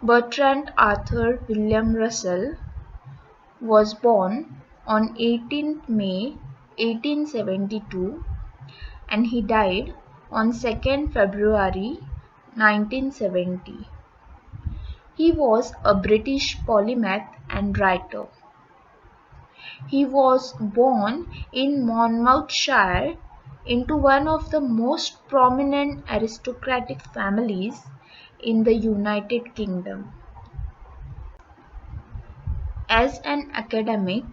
Bertrand Arthur William Russell was born on 18th May 1872 and he died on 2nd February 1970. He was a British polymath and writer. He was born in Monmouthshire into one of the most prominent aristocratic families in the United Kingdom. As an academic,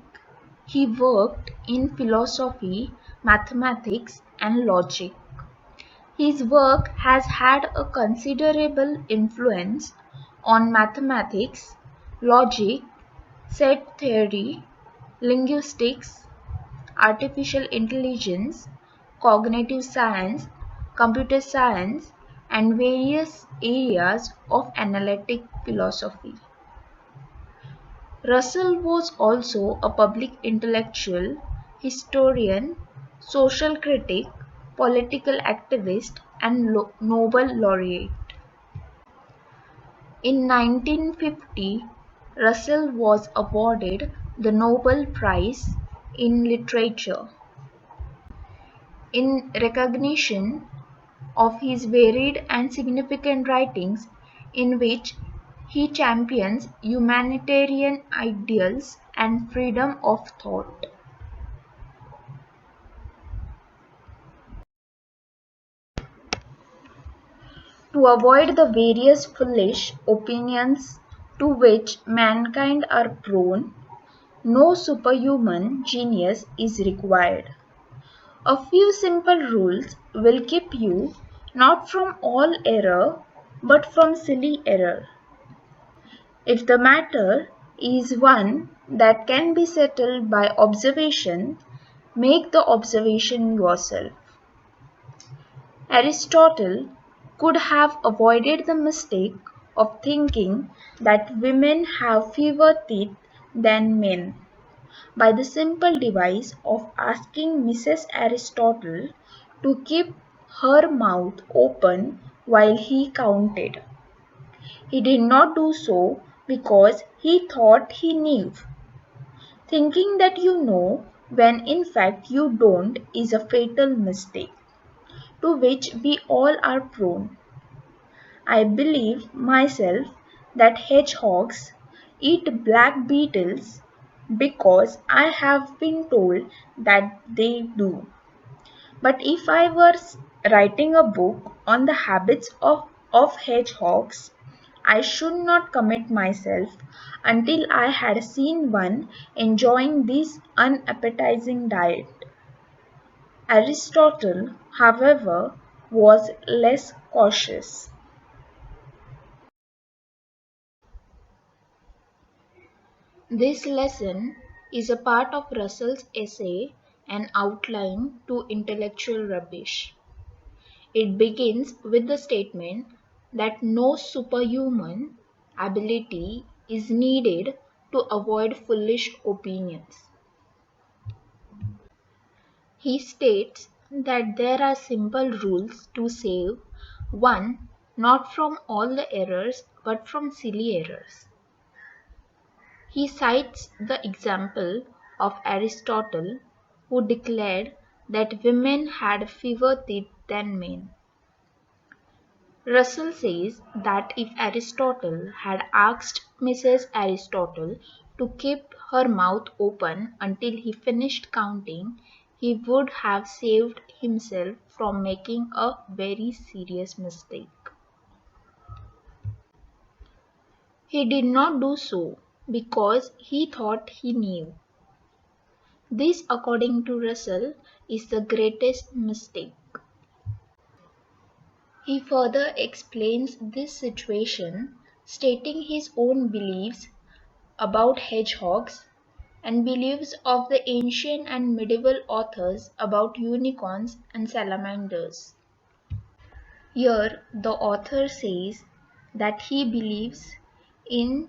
he worked in philosophy, mathematics, and logic. His work has had a considerable influence on mathematics, logic, set theory, linguistics, artificial intelligence, cognitive science, computer science, and various areas of analytic philosophy. Russell was also a public intellectual, historian, social critic, political activist, and Nobel laureate. In 1950, Russell was awarded the Nobel Prize in Literature in recognition of his varied and significant writings in which he champions humanitarian ideals and freedom of thought. To avoid the various foolish opinions to which mankind are prone, no superhuman genius is required. A few simple rules will keep you not from all error but from silly error. If the matter is one that can be settled by observation, make the observation yourself. Aristotle could have avoided the mistake of thinking that women have fewer teeth than men by the simple device of asking Mrs. Aristotle to keep her mouth open while he counted. He did not do so because he thought he knew. Thinking that you know when in fact you don't is a fatal mistake, to which we all are prone. I believe myself that hedgehogs eat black beetles because I have been told that they do. But if I were writing a book on the habits of hedgehogs, I should not commit myself until I had seen one enjoying this unappetizing diet. Aristotle, however, was less cautious. This lesson is a part of Russell's essay An Outline to Intellectual Rubbish. It begins with the statement that no superhuman ability is needed to avoid foolish opinions. He states that there are simple rules to save one not from all the errors but from silly errors. He cites the example of Aristotle, who declared that women had fewer teeth than men. Russell says that if Aristotle had asked Mrs. Aristotle to keep her mouth open until he finished counting, he would have saved himself from making a very serious mistake. He did not do so because he thought he knew. This, according to Russell, is the greatest mistake. He further explains this situation, stating his own beliefs about hedgehogs and beliefs of the ancient and medieval authors about unicorns and salamanders. Here, the author says that in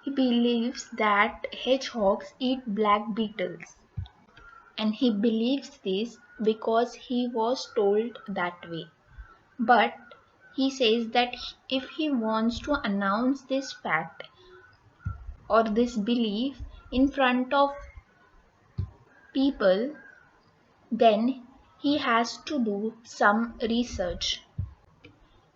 he believes that hedgehogs eat black beetles, and he believes this because he was told that way. But He says that if he wants to announce this fact or this belief in front of people, then he has to do some research.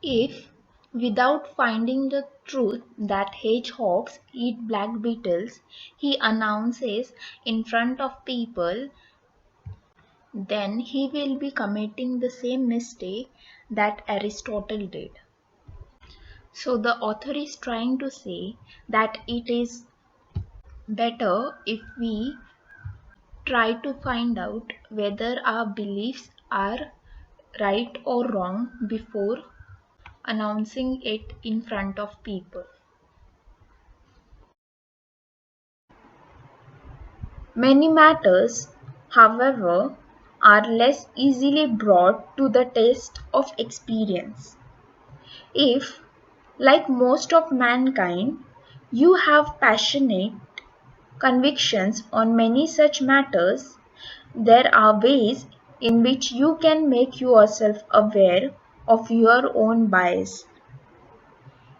If, without finding the truth that hedgehogs eat black beetles, he announces in front of people, then he will be committing the same mistake that Aristotle did. So the author is trying to say that it is better if we try to find out whether our beliefs are right or wrong before announcing it in front of people. Many matters, however, are less easily brought to the test of experience. If, like most of mankind, you have passionate convictions on many such matters, there are ways in which you can make yourself aware of your own bias.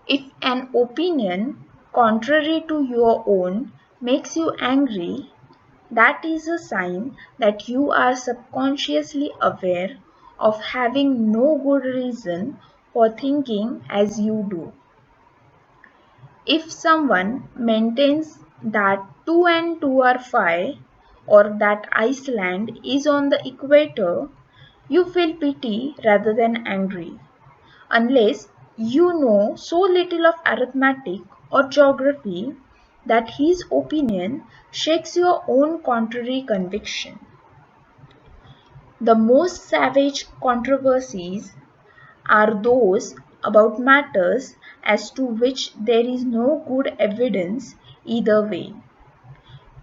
If an opinion contrary to your own makes you angry, that is a sign that you are subconsciously aware of having no good reason for thinking as you do. If someone maintains that 2 and 2 are 5 or that Iceland is on the equator, you feel pity rather than angry, unless you know so little of arithmetic or geography that his opinion shakes your own contrary conviction. The most savage controversies are those about matters as to which there is no good evidence either way.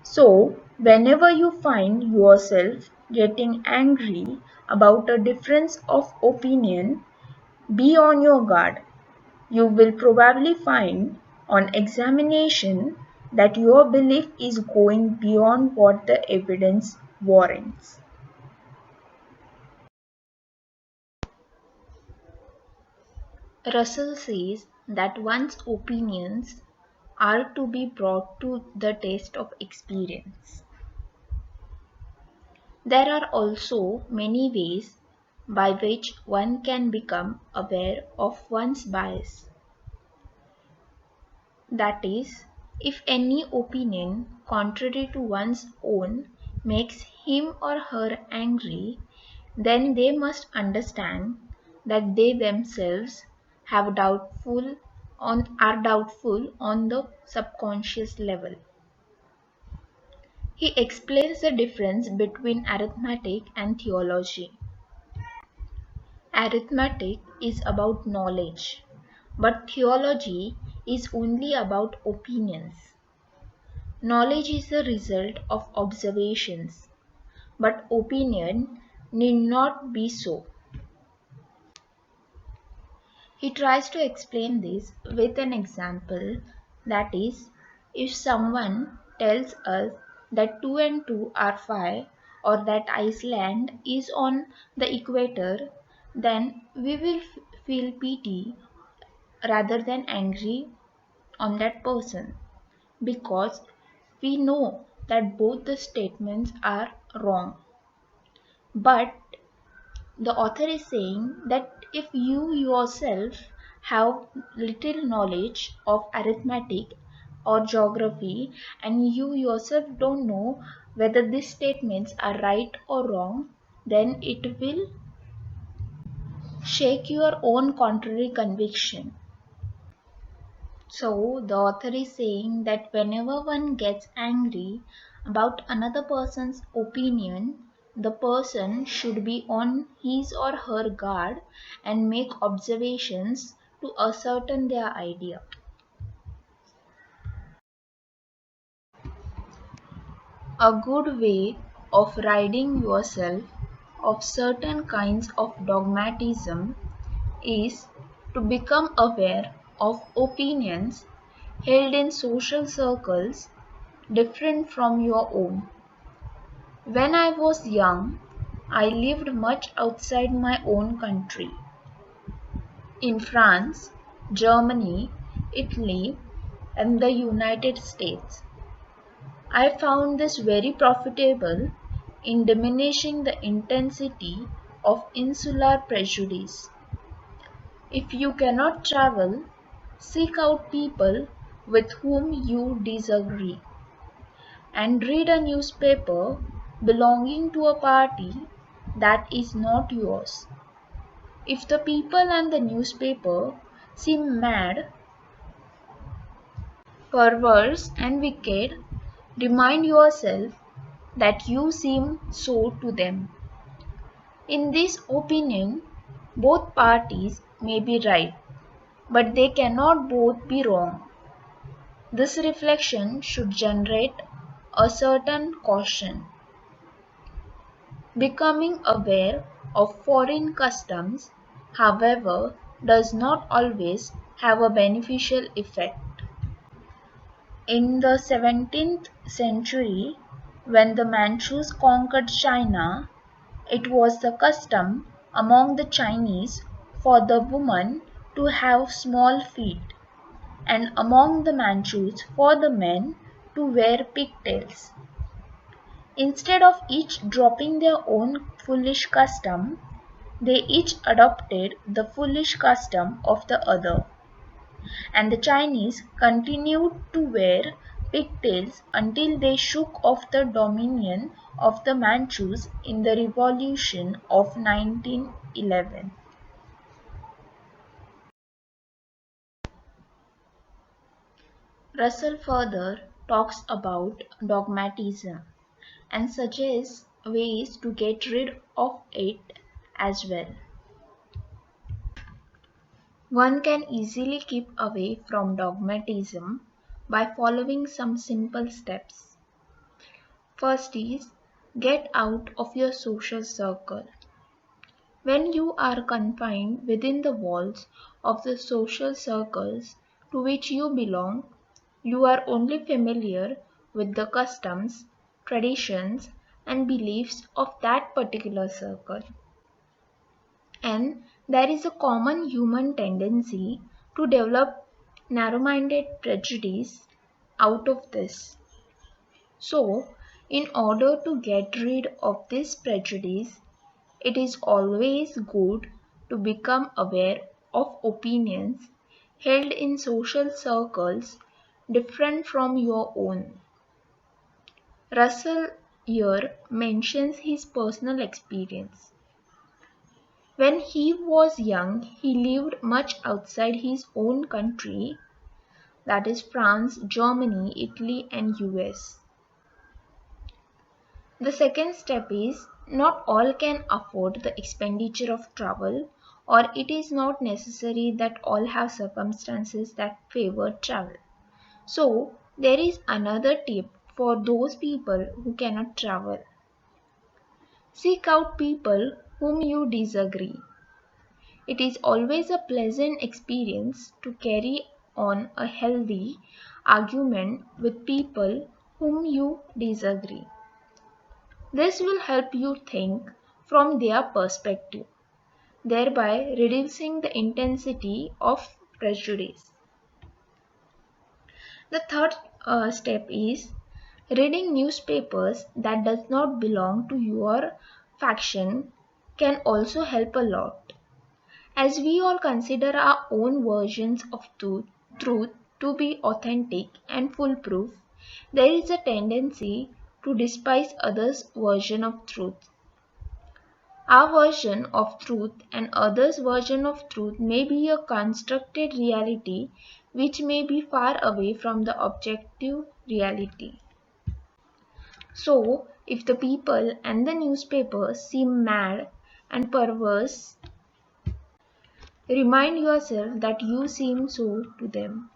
So, whenever you find yourself getting angry about a difference of opinion, be on your guard. You will probably find on examination that your belief is going beyond what the evidence warrants. Russell says that one's opinions are to be brought to the test of experience. There are also many ways by which one can become aware of one's bias. That is, if any opinion contrary to one's own makes him or her angry, then they must understand that they themselves are doubtful on the subconscious level. He explains the difference between arithmetic and theology. Arithmetic is about knowledge, but theology is only about opinions. Knowledge is the result of observations, but opinion need not be so. He tries to explain this with an example, that is, if someone tells us that 2 and 2 are 5 or that Iceland is on the equator, then we will feel pity rather than angry on that person, because we know that both the statements are wrong. But the author is saying that if you yourself have little knowledge of arithmetic or geography and you yourself don't know whether these statements are right or wrong, then it will shake your own contrary conviction. So, the author is saying that whenever one gets angry about another person's opinion, the person should be on his or her guard and make observations to ascertain their idea. A good way of ridding yourself of certain kinds of dogmatism is to become aware of opinions held in social circles different from your own. When I was young, I lived much outside my own country. in France, Germany, Italy, and the United States. I found this very profitable in diminishing the intensity of insular prejudice. If you cannot travel, seek out people with whom you disagree and read a newspaper belonging to a party that is not yours. If the people and the newspaper seem mad, perverse, and wicked, remind yourself that you seem so to them. In this opinion, both parties may be right, but they cannot both be wrong. This reflection should generate a certain caution. Becoming aware of foreign customs, however, does not always have a beneficial effect. In the 17th century, when the Manchus conquered China, it was the custom among the Chinese for the woman to have small feet, and among the Manchus for the men to wear pigtails. Instead of each dropping their own foolish custom, they each adopted the foolish custom of the other, and the Chinese continued to wear pigtails until they shook off the dominion of the Manchus in the Revolution of 1911. Russell further talks about dogmatism and suggests ways to get rid of it as well. One can easily keep away from dogmatism by following some simple steps. First is get out of your social circle. When you are confined within the walls of the social circles to which you belong, you are only familiar with the customs, traditions, and beliefs of that particular circle. And there is a common human tendency to develop narrow minded prejudice out of this. So, in order to get rid of this prejudice, it is always good to become aware of opinions held in social circles different from your own. Russell here mentions his personal experience. When he was young, he lived much outside his own country, that is France, Germany, Italy, and US. The second step is not all can afford the expenditure of travel, or it is not necessary that all have circumstances that favor travel. So, there is another tip for those people who cannot travel. Seek out people whom you disagree. It is always a pleasant experience to carry on a healthy argument with people whom you disagree. This will help you think from their perspective, thereby reducing the intensity of prejudice. The third step is reading newspapers that does not belong to your faction can also help a lot. As we all consider our own versions of truth to be authentic and foolproof, there is a tendency to despise others' version of truth. Our version of truth and others' version of truth may be a constructed reality which may be far away from the objective reality. So, if the people and the newspapers seem mad and perverse, remind yourself that you seem so to them.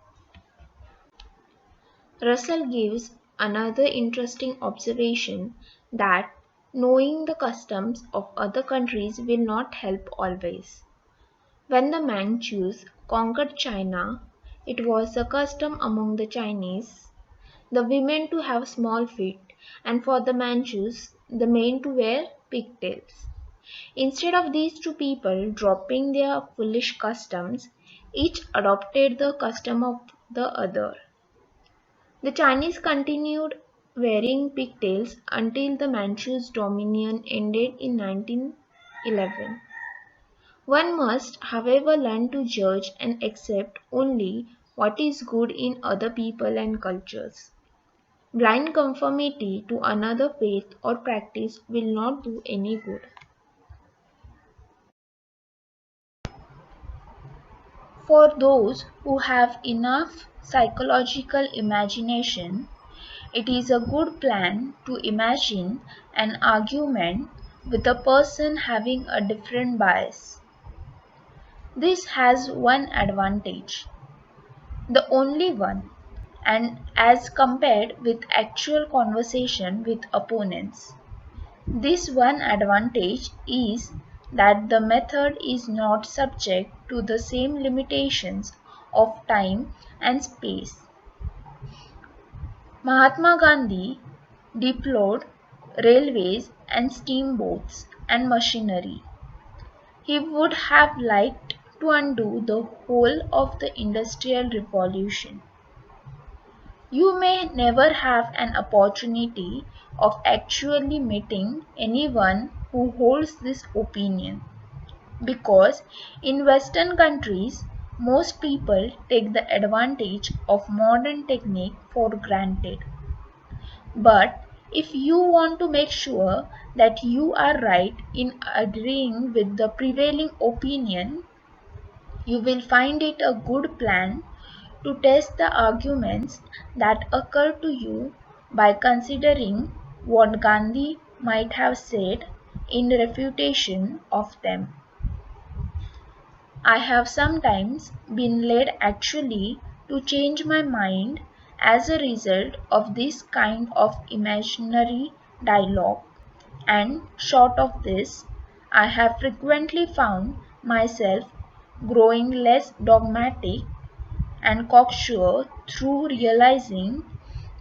Russell gives another interesting observation that knowing the customs of other countries will not help always. When the Manchus conquered China, it was the custom among the Chinese the women to have small feet, and for the Manchus, the men to wear pigtails. Instead of these two people dropping their foolish customs, each adopted the custom of the other. The Chinese continued wearing pigtails until the Manchu's dominion ended in 1911. One must, however, learn to judge and accept only what is good in other people and cultures. Blind conformity to another faith or practice will not do any good. For those who have enough psychological imagination, it is a good plan to imagine an argument with a person having a different bias. This has one advantage, the only one, and as compared with actual conversation with opponents. This one advantage is that the method is not subject to the same limitations of time and space. Mahatma Gandhi deplored railways and steamboats and machinery. He would have liked to undo the whole of the Industrial Revolution. You may never have an opportunity of actually meeting anyone who holds this opinion, because in Western countries, most people take the advantage of modern technique for granted. But if you want to make sure that you are right in agreeing with the prevailing opinion, you will find it a good plan to test the arguments that occur to you by considering what Gandhi might have said in refutation of them. I have sometimes been led actually to change my mind as a result of this kind of imaginary dialogue, and short of this, I have frequently found myself growing less dogmatic and cocksure through realizing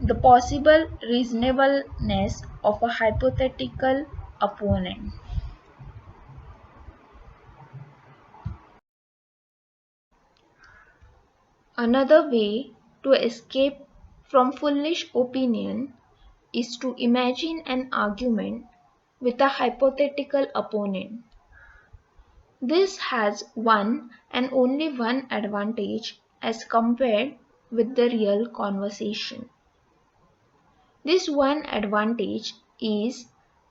the possible reasonableness of a hypothetical opponent. Another way to escape from foolish opinion is to imagine an argument with a hypothetical opponent. This has one and only one advantage as compared with the real conversation. This one advantage is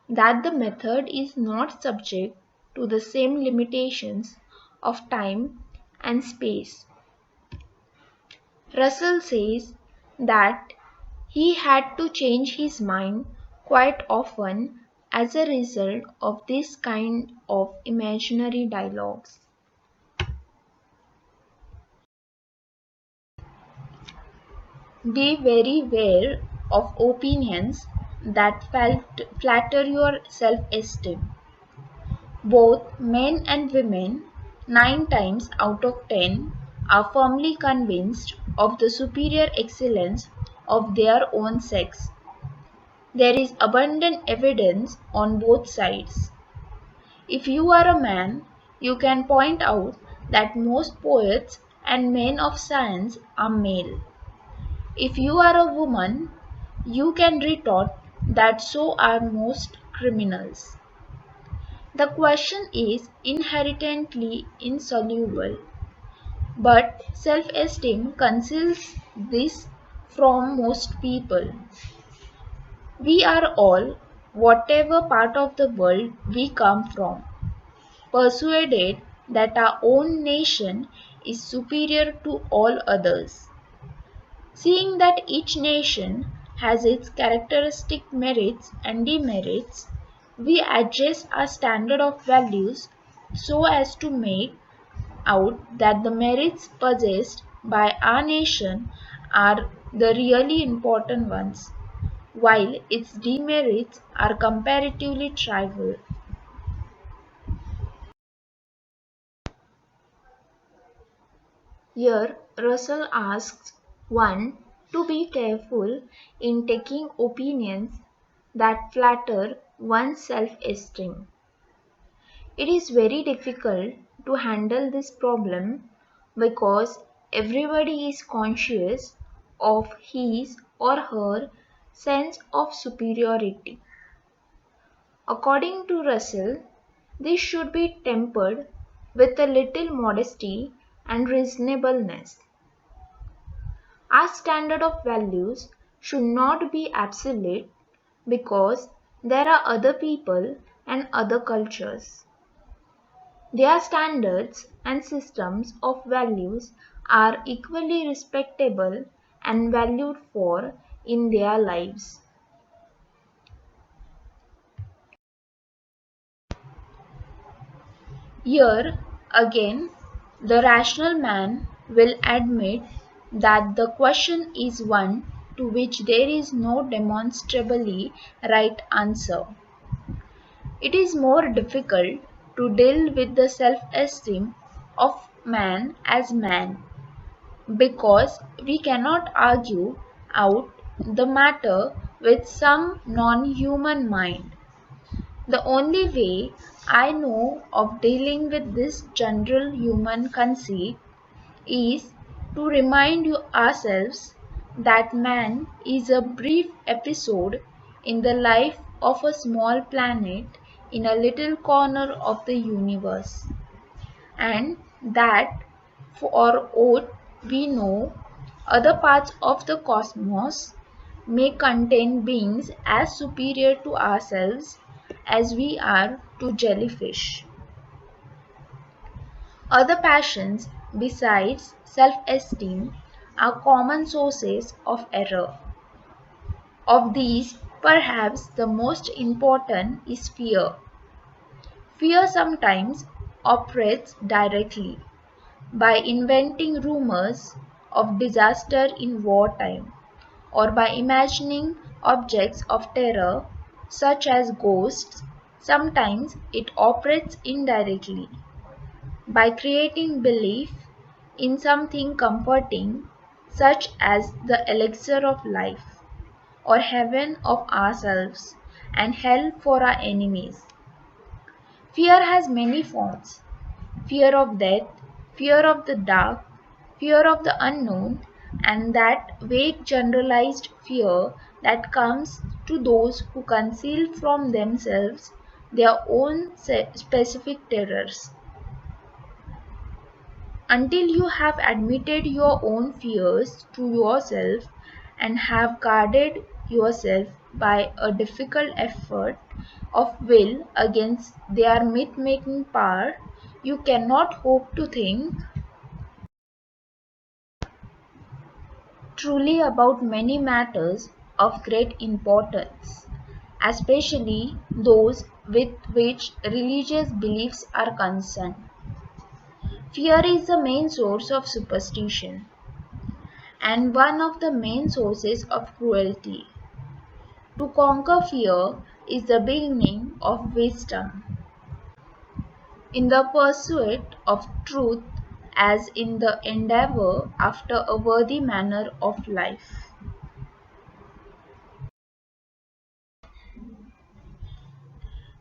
that the method is not subject to the same limitations of time and space. Russell says that he had to change his mind quite often as a result of this kind of imaginary dialogues. Be very wary of opinions that flatter your self-esteem. Both men and women, 9 times out of 10, are firmly convinced of the superior excellence of their own sex. There is abundant evidence on both sides. If you are a man, you can point out that most poets and men of science are male. If you are a woman, you can retort that so are most criminals. The question is inherently insoluble, but self-esteem conceals this from most people. We are all, whatever part of the world we come from, persuaded that our own nation is superior to all others. Seeing that each nation has its characteristic merits and demerits, we adjust our standard of values so as to make out that the merits possessed by our nation are the really important ones, while its demerits are comparatively trivial. Here, Russell asks one to be careful in taking opinions that flatter one's self esteem. It is very difficult to handle this problem because everybody is conscious of his or her sense of superiority. According to Russell, this should be tempered with a little modesty and reasonableness. Our standard of values should not be absolute because there are other people and other cultures. Their standards and systems of values are equally respectable and valued for in their lives. Here again, the rational man will admit that the question is one to which there is no demonstrably right answer. It is more difficult to deal with the self esteem of man as man because we cannot argue out the matter with some non human mind. The only way I know of dealing with this general human conceit is to remind you ourselves that man is a brief episode in the life of a small planet in a little corner of the universe, and that for aught we know, other parts of the cosmos may contain beings as superior to ourselves as we are to jellyfish. Other passions besides self-esteem are common sources of error. Of these, perhaps the most important is fear. Fear sometimes operates directly by inventing rumors of disaster in wartime, or by imagining objects of terror such as ghosts. Sometimes it operates indirectly by creating belief in something comforting, such as the elixir of life, or heaven of ourselves, and hell for our enemies. Fear has many forms: fear of death, fear of the dark, fear of the unknown, and that vague generalized fear that comes to those who conceal from themselves their own specific terrors. Until you have admitted your own fears to yourself and have guarded yourself by a difficult effort of will against their myth making power, you cannot hope to think truly about many matters of great importance, especially those with which religious beliefs are concerned. Fear is the main source of superstition and one of the main sources of cruelty. To conquer fear is the beginning of wisdom. In the pursuit of truth, as in the endeavor after a worthy manner of life.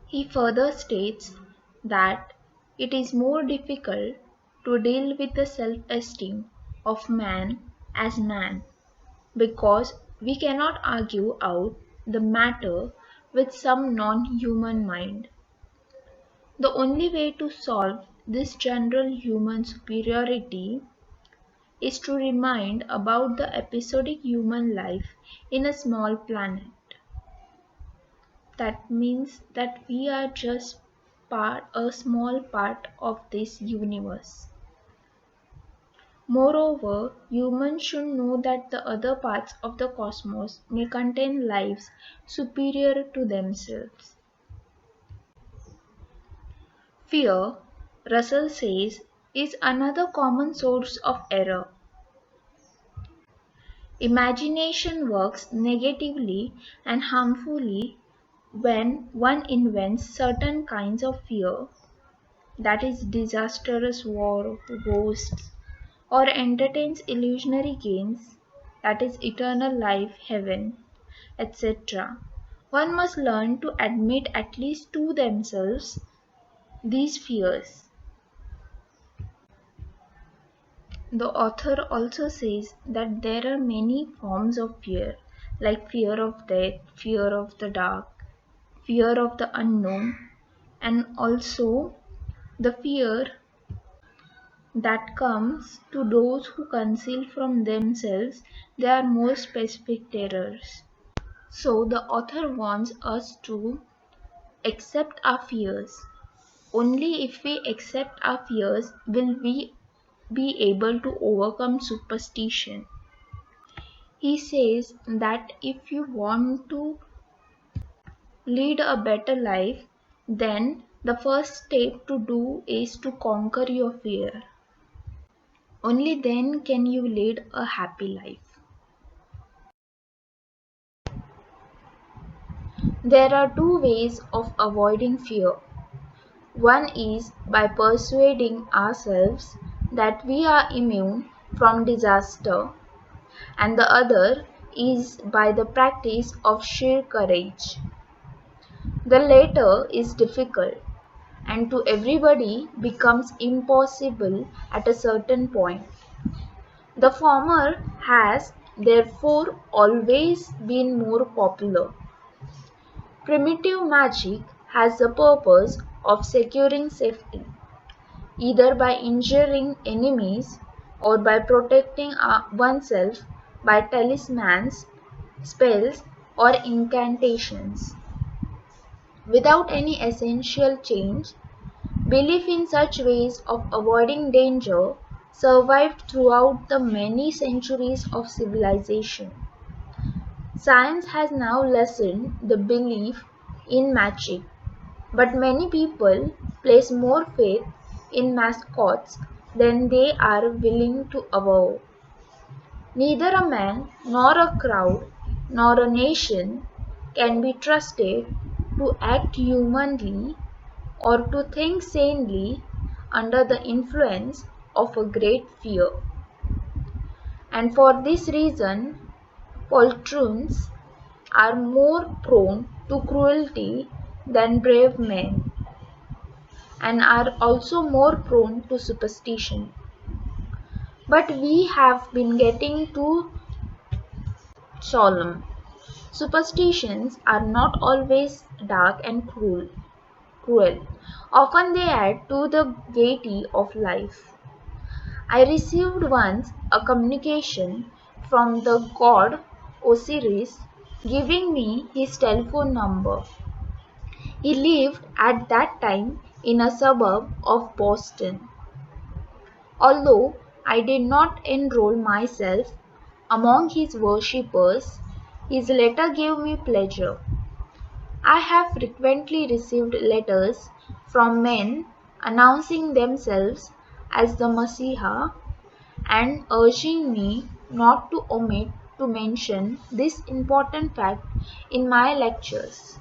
He further states that it is more difficult to deal with the self esteem of man as man because we cannot argue out the matter with some non human mind. The only way to solve this general human superiority is to remind about the episodic human life in a small planet. That means that we are just a small part of this universe. Moreover, humans should know that the other parts of the cosmos may contain lives superior to themselves. Fear, Russell says, is another common source of error. Imagination works negatively and harmfully when one invents certain kinds of fear, that is, disastrous war, ghosts, or entertains illusionary gains, that is, eternal life, heaven, etc. One must learn to admit at least to themselves these fears. The author also says that there are many forms of fear, like fear of death, fear of the dark, fear of the unknown, and also the fear that comes to those who conceal from themselves their more specific terrors. So, the author wants us to accept our fears. Only if we accept our fears will we be able to overcome superstition. He says that if you want to lead a better life, then the first step to do is to conquer your fear. Only then can you lead a happy life. There are two ways of avoiding fear. One is by persuading ourselves that we are immune from disaster, and the other is by the practice of sheer courage. The latter is difficult and to everybody becomes impossible at a certain point. The former has, therefore, always been more popular. Primitive magic has the purpose of securing safety, either by injuring enemies or by protecting oneself by talismans, spells, or incantations. Without any essential change, belief in such ways of avoiding danger survived throughout the many centuries of civilization. Science has now lessened the belief in magic, but many people place more faith in mascots than they are willing to avow. Neither a man, nor a crowd, nor a nation can be trusted to act humanly or to think sanely under the influence of a great fear. And for this reason, poltroons are more prone to cruelty than brave men, and are also more prone to superstition. But we have been getting too solemn. Superstitions are not always dark and cruel. Often they add to the gaiety of life. I received once a communication from the god Osiris giving me his telephone number. He lived at that time in a suburb of Boston. Although I did not enroll myself among his worshippers, his letter gave me pleasure. I have frequently received letters from men announcing themselves as the Messiah and urging me not to omit to mention this important fact in my lectures.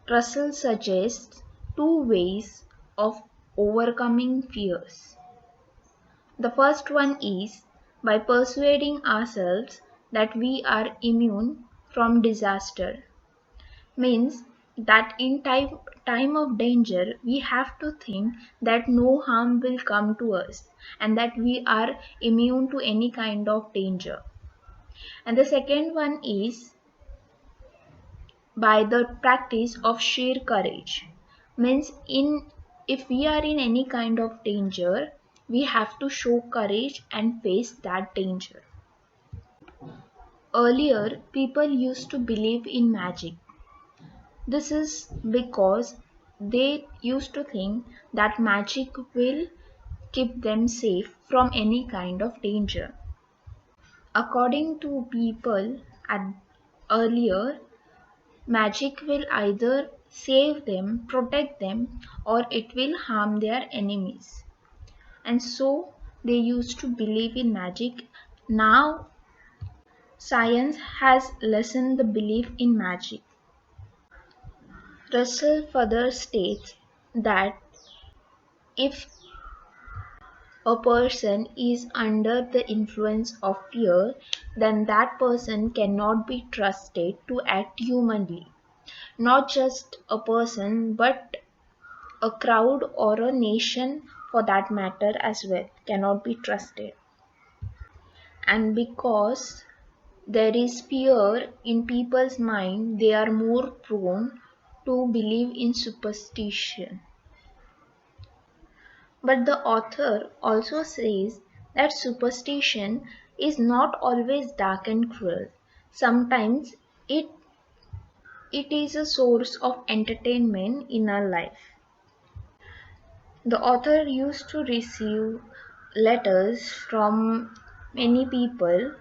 Russell suggests two ways of overcoming fears. The first one is by persuading ourselves that we are immune from disaster. Means that in time of danger we have to think that no harm will come to us and that we are immune to any kind of danger. And the second one is by the practice of sheer courage. Means in if we are in any kind of danger, we have to show courage and face that danger. Earlier people used to believe in magic. This is because they used to think that magic will keep them safe from any kind of danger. According to people at earlier, magic will either save them, protect them, or it will harm their enemies. And so they used to believe in magic. Now science has lessened the belief in magic. Russell further states that if a person is under the influence of fear, then that person cannot be trusted to act humanly. Not just a person, but a crowd or a nation for that matter as well cannot be trusted. And because there is fear in people's mind, they are more prone to believe in superstition. But the author also says that superstition is not always dark and cruel. Sometimes it is a source of entertainment in our life. The author used to receive letters from many people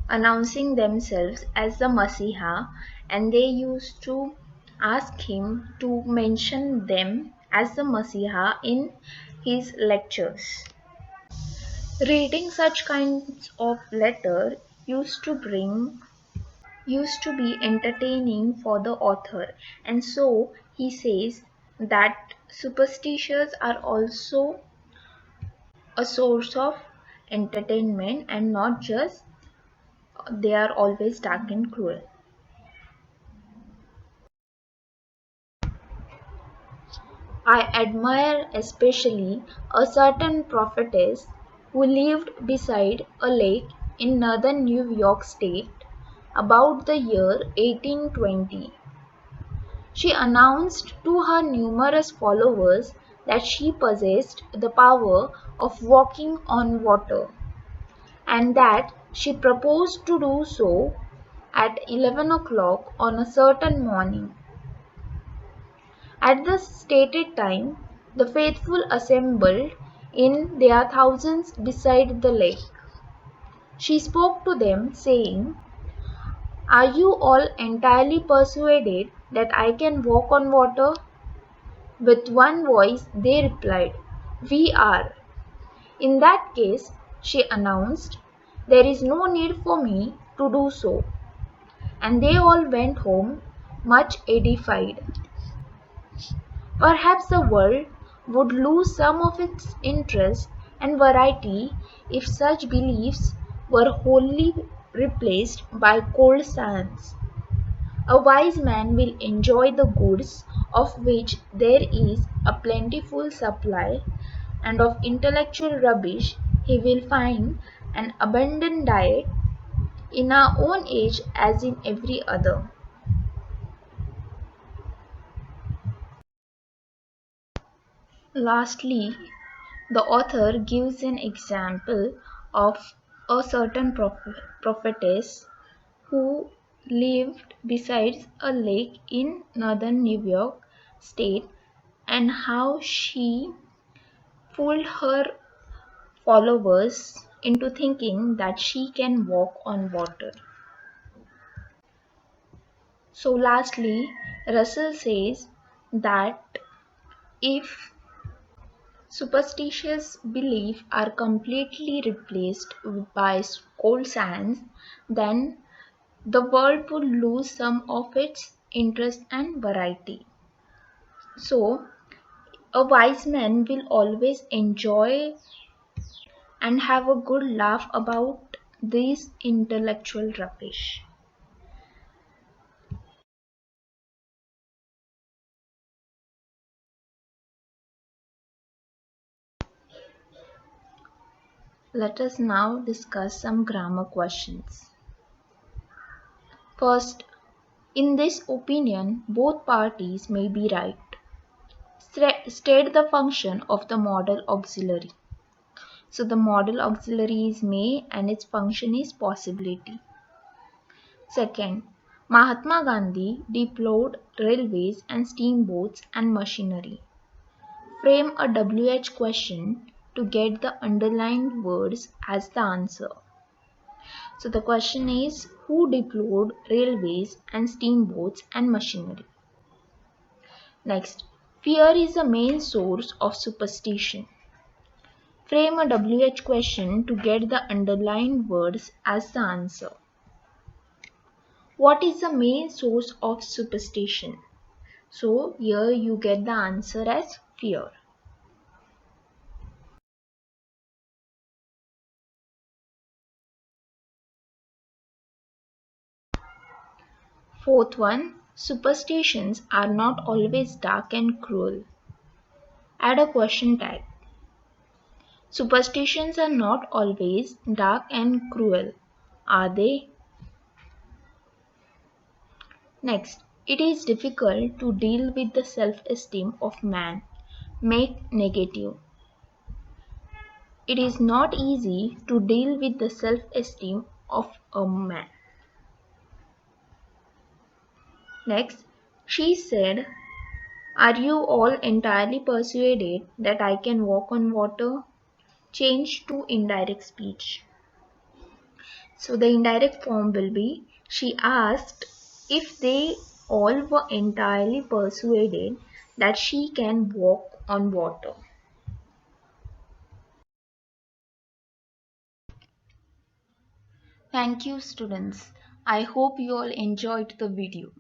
announcing themselves as the Messiah, and they used to ask him to mention them as the Messiah in his lectures. Reading such kinds of letter used to be entertaining for the author, and so he says that superstitions are also a source of entertainment and not just they are always dark and cruel. I admire especially a certain prophetess who lived beside a lake in northern New York State about the year 1820. She announced to her numerous followers that she possessed the power of walking on water, and that she proposed to do so at 11 o'clock on a certain morning. At the stated time, the faithful assembled in their thousands beside the lake. She spoke to them, saying, "Are you all entirely persuaded that I can walk on water?" With one voice they replied, "We are." "In that case," she announced, "there is no need for me to do so." And they all went home much edified. Perhaps the world would lose some of its interest and variety if such beliefs were wholly replaced by cold science. A wise man will enjoy the goods of which there is a plentiful supply, and of intellectual rubbish he will find an abundant diet in our own age as in every other. Lastly, the author gives an example of a certain prophetess who lived beside a lake in northern New York State, and how she fooled her followers into thinking that she can walk on water. So, lastly, Russell says that if superstitious beliefs are completely replaced by cold science, then the world would lose some of its interest and variety. So, a wise man will always enjoy and have a good laugh about this intellectual rubbish. Let us now discuss some grammar questions. First, in this opinion, both parties may be right. State the function of the modal auxiliary. So the modal auxiliary is may and its function is possibility. Second, Mahatma Gandhi deployed railways and steamboats and machinery. Frame a WH question to get the underlined words as the answer. So the question is, who deployed railways and steamboats and machinery? Next, fear is the main source of superstition. Frame a WH question to get the underlined words as the answer. What is the main source of superstition? So here you get the answer as fear. Fourth one, Superstitions are not always dark and cruel. Add a question tag. Superstitions are not always dark and cruel, are they? Next, it is difficult to deal with the self-esteem of man. Make negative. It is not easy to deal with the self-esteem of a man. Next, she said, "Are you all entirely persuaded that I can walk on water?" Change to indirect speech. So the indirect form will be, she asked if they all were entirely persuaded that she can walk on water. Thank you, students. I hope you all enjoyed the video.